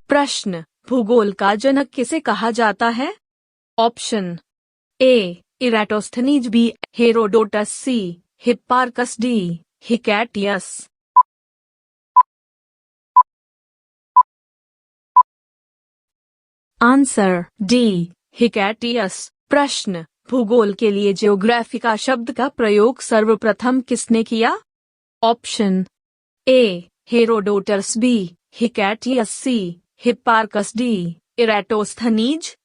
प्रश्न, भूगोल का जनक किसे कहा जाता है? Option A Eratosthenes, B Herodotus, C Hipparchus, D Hecataeus. Answer D Hecataeus. प्रश्न, भूगोल के लिए ज्योग्राफी का शब्द का प्रयोग सर्वप्रथम किसने किया? Option A Herodotus, B Hecataeus, C Hipparchus, D Eratosthenes.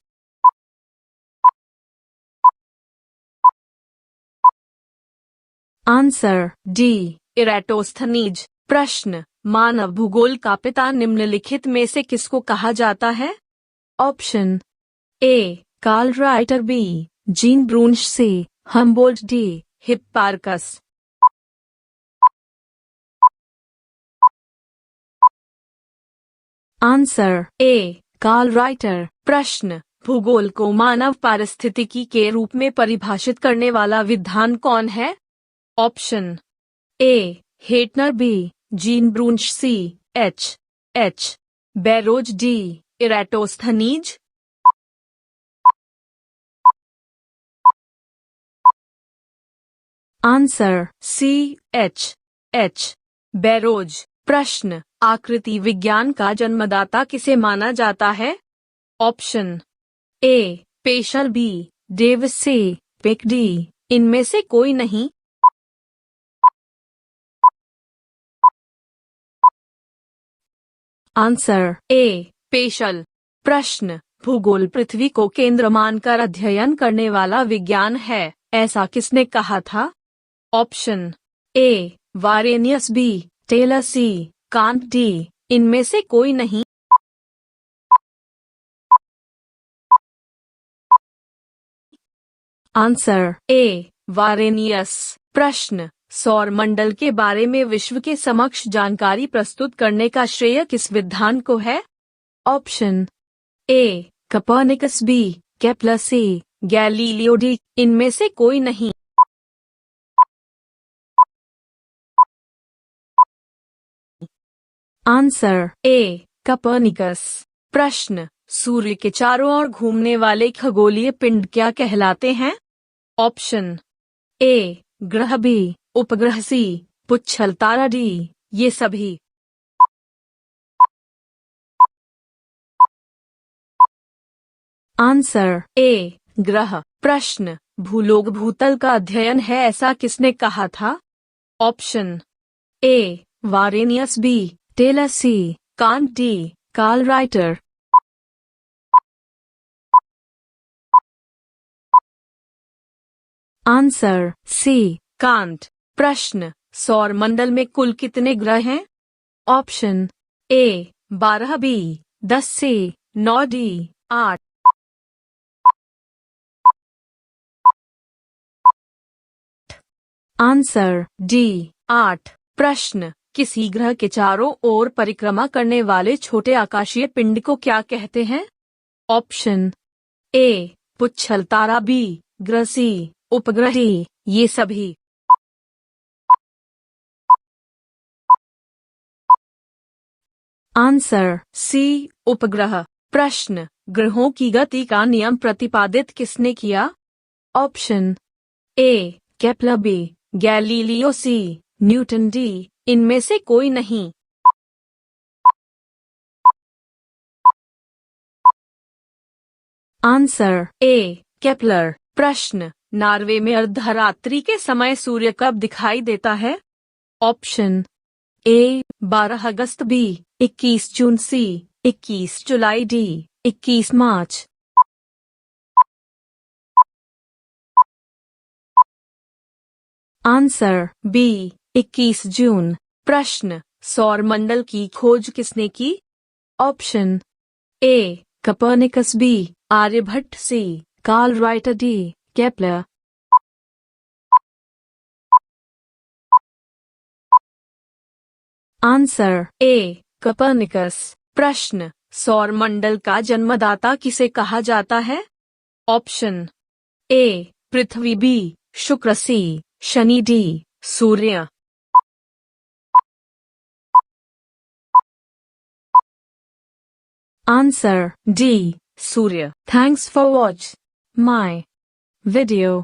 Answer D Eratosthenes. प्रश्न, मानव भूगोल का पिता निम्नलिखित में से किसको कहा जाता है? Option A Carl Ritter, B Jean Brunhes, C Humboldt, D Hipparchus. Answer A Carl Ritter. प्रश्न, भूगोल को मानव पारिस्थितिकी के रूप में परिभाषित करने वाला विद्वान कौन है? Option A Hettner, B Jean Brunhes, C H Barrows, D Eratosthenes. Answer C H Barrows. प्रश्न, आकृति विज्ञान का जन्मदाता किसे माना जाता है? Option A Peschel, B Davis, C Penck, D इनमें से कोई नहीं। Answer A Peschel. प्रश्न, भूगोल पृथ्वी को केंद्र मानकर अध्ययन करने वाला विज्ञान है, ऐसा किसने कहा था? Option A Varenius, B Taylor, C Kant, D इनमें से कोई नहीं। Answer A Varenius. प्रश्न, सौर मंडल के बारे में विश्व के समक्ष जानकारी प्रस्तुत करने का श्रेय किस विद्वान को है? Option A Copernicus, B Kepler, C Galileo, D इनमें से कोई नहीं। Answer A Copernicus. प्रश्न, सूर्य के चारों ओर घूमने वाले खगोलीय पिंड क्या कहलाते हैं? ऑप्शन ए ग्रह, बी उपग्रह, सी पुच्छल तारा, डी ये सभी। आंसर ए ग्रह। प्रश्न, भूलोक भूतल का अध्ययन है, ऐसा किसने कहा था? Option A Varenius, B Taylor, C Kant, D Carl Ritter. Answer C Kant. प्रश्न, सौर मंडल में कुल कितने ग्रह हैं? Option A 12, B 10, C 9, D 8। Answer D 8। प्रश्न, किसी ग्रह के चारों ओर परिक्रमा करने वाले छोटे आकाशीय पिंड को क्या कहते हैं? ऑप्शन ए पुच्छल तारा, बी ग्रह, सी उपग्रह, डी ये सभी। आंसर सी उपग्रह। प्रश्न, ग्रहों की गति का नियम प्रतिपादित किसने किया? Option A Kepler, B Galileo, C Newton, D इनमें से कोई नहीं। Answer A Kepler. प्रश्न, नॉर्वे में अर्धरात्रि के समय सूर्य कब दिखाई देता है? ऑप्शन ए 12 अगस्त, बी 21 जून, सी 21 जुलाई, डी 21 मार्च। आंसर बी 21 जून। प्रश्न, सौर मंडल की खोज किसने की? Option A Copernicus, B Aryabhata, C Karl Ritter, D Kepler. Answer A Copernicus. प्रश्न, सौर मंडल का जन्मदाता किसे कहा जाता है? ऑप्शन ए पृथ्वी, बी शुक्र सी, शनि डी, सूर्य। आंसर डी, सूर्य। Thanks for watch my video.